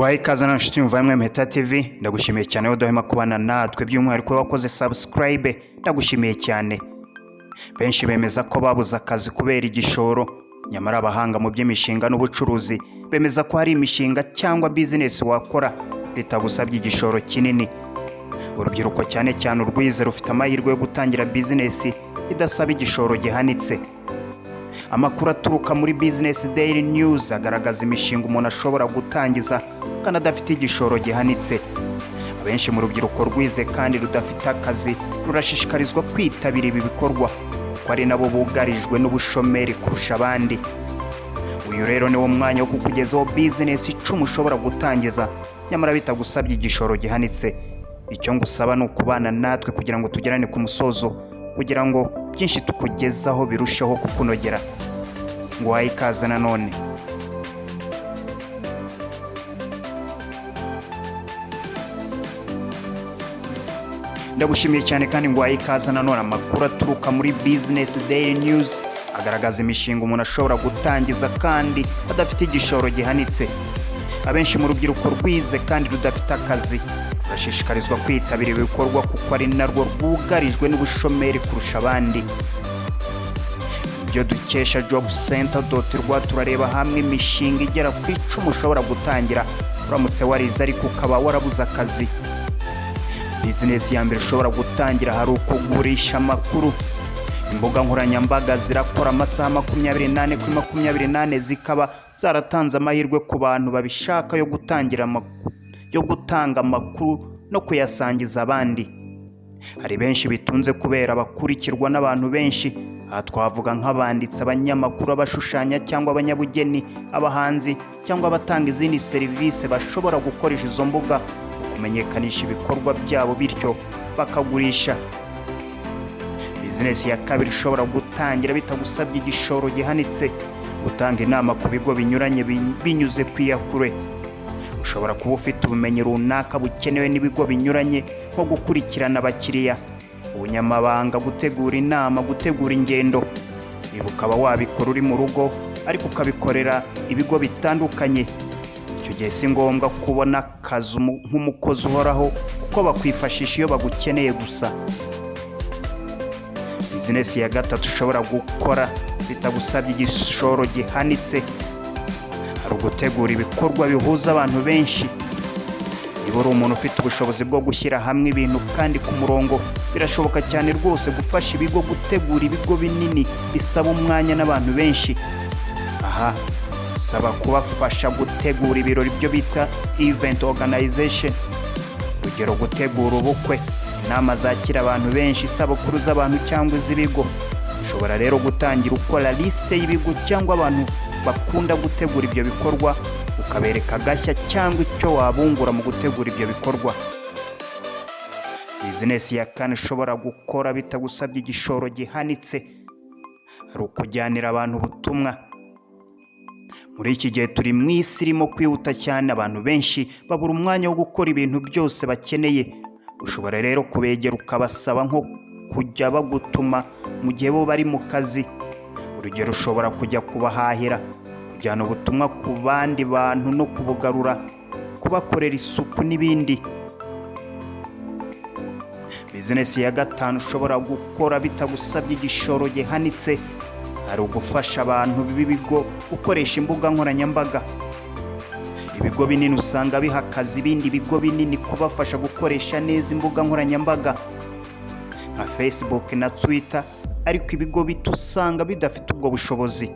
Guhaye ikaze n'inshuti muvanywe Meta TV, ndagushimiye cyane udahema kubana natwe by'umwihariko wakoze subscribe, ndagushimiye cyane. Benshi bemeza ko babuze akazi kubera igishoro, nyamara abahanga mu by'imishinga n'ubucuruzi bemeza ko hari imishinga cyangwa business wakora bitagusabye igishoro kinini. Urubyiruko cyane cyane urwize rufite amahirwe yo gutangira business idasaba igishoro gihanitse. Amakuru aturuka muri Business Daily News agaragaza imishinga umuntu ashobora gutangiza kandi adafite igishoro gihanitse. Abenshi mu rubyiruko rwize kandi rudafite akazi rurashishikarizwa kwitabira ibi bikorwa kuko ari nabo bugarijwe n'ubushomeri kurusha abandi. Uyu rero ni wo mwanya wo kukugezaho business 10 ushobora gutangiza nyamara bitagusabye igishoro gihanitse. Icyo ngusaba ni ukubana natwe kugira ngo tugerane ku musozo, kugira ngo byinshi tukugezaho birushaho kukunogera. Nguhaye ikaze nanone. Ndagushimiye cyane kandi nguhaye ikaze nanone. Amakuru aturuka muri Business Daily News agaragaza imishinga umuntu ashobora gutangiza kandi adafite igishoro gihanitse. Abenshi mu rubyiruko rwize kandi rudafite akazi bashishikarizwa kwitabira ibikorwa kuko ari narwo rwugarijwe n'ubushomeri kurusha abandi. Ibyo dukesha jobcenter.rwa turareba hamwe imishinga igera ku 10 ushobora gutangira uramutse warize ariko ukaba warabuze akazi. Business ya mbere ushobora gutangira hari ukugurisha amakuru. Imbuga nkoranyambaga zirakora amasaha 28 kuri 28 zikaba zaratanze amahirwe ku bantu babishaka yo gutanga amakuru no kuyasangiza abandi. Hari benshi bitunze kubera bakurikirwa n'abantu benshi. Aha twavuga nk'abanditsi, abanyamakuru, abashushanya cyangwa abanyabugeni, abahanzi cyangwa abatanga izindi serivisi bashobora gukoresha izo mbuga kumenyekanisha ibikorwa byabo bityo bakagurisha. Business ya kabiri ushobora gutangira bitagusabye igishoro gihanitse, gutanga inama ku bigo binyuranye binyuze kwiyakure. Ushobora kuba ufite ubumenyi runaka bukenewe n'ibigo binyuranye nko gukurikirana abakiriya, ubunyamabanga, gutegura inama, gutegura ingendo. Ibi ukaba wabikora uri mu rugo ariko ukabikorera ibigo bitandukanye. Icyo gihe si ngombwa kubona akazi nk'umukozi uhoraho kuko bakwifashisha iyo bagukeneye gusa. Business ya gatatu ushobora gukora bitagusabye igishoro gihanitse ari ugutegura ibikorwa bihuza abantu benshi. Niba uri umuntu ufite ubushobozi bwo gushyira hamwe ibintu kandi ku murongo, birashoboka cyane rwose gufasha ibigo gutegura ibigo binini bisaba umwanya n'abantu benshi. Aha saba kubafasha gutegura ibirori byo bita event organization. Urugero gutegura ubukwe, inama zakira abantu benshi, isabukuru z'abantu cyangwa iz'ibigo. Ushobora rero gutangira ukora liste y'ibigo cyangwa abantu bakunda gutegura ibyo bikorwa, ukabereka agashya cyangwa icyo wabungura mu gutegura ibyo bikorwa. Business ya kane ushobora gukora bitagusabye igishoro gihanitse ari ukujyanira abantu ubutumwa. Muri iki gihe turi mu isi irimo kwihuta cyane, abantu benshi babura umwanya wo gukora ibintu byose bakeneye. Ushobora rero kubegera ukabasaba nko kujya bagutuma mu gihe bo bari mu kazi. Urugero ushobora kujya kubahahira, kujyana ubutumwa ku bandi bantu no kubugarura, kubakorera isuku n'ibindi. Business ya gatanu ushobora gukora bitagusabye igishoro gihanitse ari ugufasha abantu b'ibigo gukoresha imbuga nkoranyambaga. Ibigo binini usanga biha akazi ibindi bigo binini kubafasha gukoresha neza imbuga nkoranyambaga nka Facebook na Twitter, ariko ibigo bito usanga bidafite ubwo bushobozi.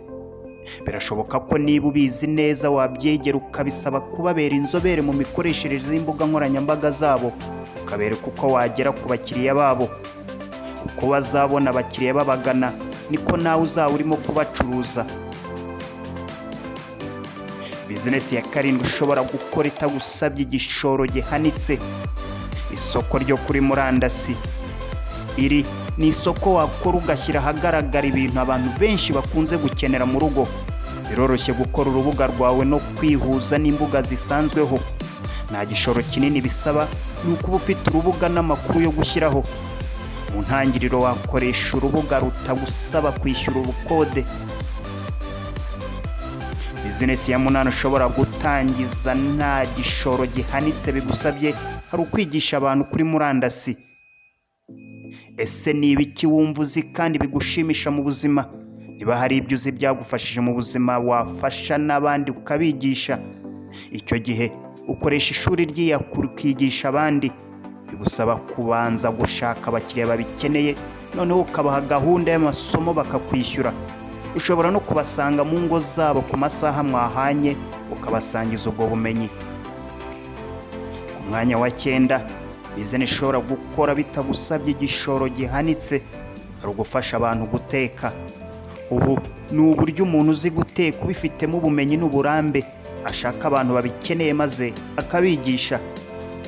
Birashoboka ko niba ubizi neza wabyegera ukabisaba kubabera inzobere mu mikoreshereze y'imbuga nkoranyambaga zabo, ukabereka uko wagera ku bakiriya babo. Uko bazabona abakiriya babagana niko nawe uzaba urimo kubacuruza. Business ya karindwi ushobora gukora itagusabye igishoro gihanitse, isoko ryo kuri murandasi. Iri ni isoko wakora ugashyira ahagaragara ibintu abantu benshi bakunze gukenera mu rugo. Biroroshye gukora urubuga rwawe no kwihuza n'imbuga zisanzweho. Nta gishoro kinini bisaba, ni ukuba ufite urubuga n'amakuru yo gushyiraho. Mu ntangiriro wakoresha urubuga rutagusaba kwishyura ubukode. Business ya munani ushobora gutangiza nta gishoro gihanitse bigusabye hari ukwigisha abantu kuri murandasi. Ese ni ibiki wumva uzi kandi bigushimisha mu buzima? Niba hari ibyo uzi byagufashije mu buzima wafasha n'abandi ukabigisha, icyo gihe ukoresha ishuri ry'iyakure ukigisha abandi. Bigusaba kubanza gushaka abakiriya babikeneye, noneho ukabaha gahunda y'amasomo bakakwishyura. Ushobora no kubasanga mu ngo zabo ku masaha mwahanye ukabasangiza ubwo bumenyi. Ku mwanya wa 9, business ishobora gukora bitagusabye igishoro gihanitse hari ugufasha abantu guteka. Ubu ni uburyo umuntu uzi guteka ubifitemo ubumenyi n'uburambe ashaka abantu babikeneye maze akabigisha.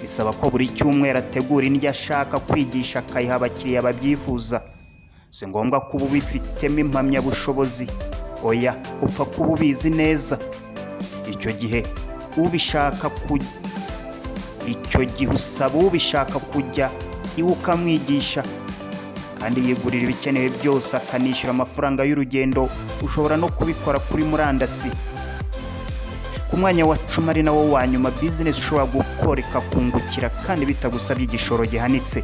Bisaba ko buri cyumweru ategura indyo ashaka kwigisha akayiha abakiriya babyifuza. Si ngombwa kuba ubifitemo impamyabushobozi, oya upfa kuba ubizi neza. Icyo gihe usaba ubishaka kujya iwe ukamwigisha kandi yigurira ibikenewe byose akanishyura amafaranga y'urugendo. Ushobora no kubikora kuri murandasi. Ku mwanya wa 10 ari nawo wa nyuma, business ushobora gukora ikakungukira kandi bitagusabye igishoro gihanitse.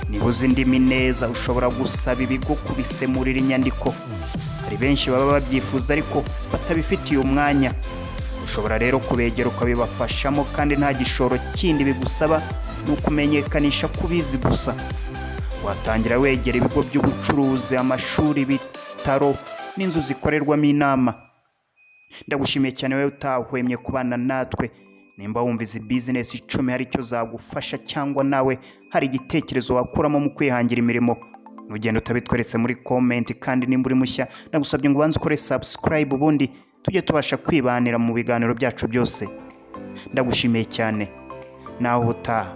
Niba uzi indimi neza ushobora gusaba ibigo kubisemurira inyandiko. Hari benshi baba babyifuza ariko batabifitiye umwanya. Ushobora rero kubegera ukabibafashamo kandi nta gishoro kindi bigusaba, ni ukumenyekanisha kubizi gusa. Watangira wegera ibigo by'ubucuruzi, amashuri, ibitaro n'inzu zikorerwamo inama. Ndagushimiye cyane wewe utahwemye kubana natwe. Nimba wumva izi business 10 hari icyo zagufasha cyangwa nawe hari igitekerezo wakuramo mu kwihangira imirimo, nugenda utabitweretse muri comment. Kandi nimba uri mushya nagusabye ngo ubanze ukore subscribe ubundi tujye tubasha kwibanira mu biganiro byacu byose. Ndagushimiye cyane, naho utaha.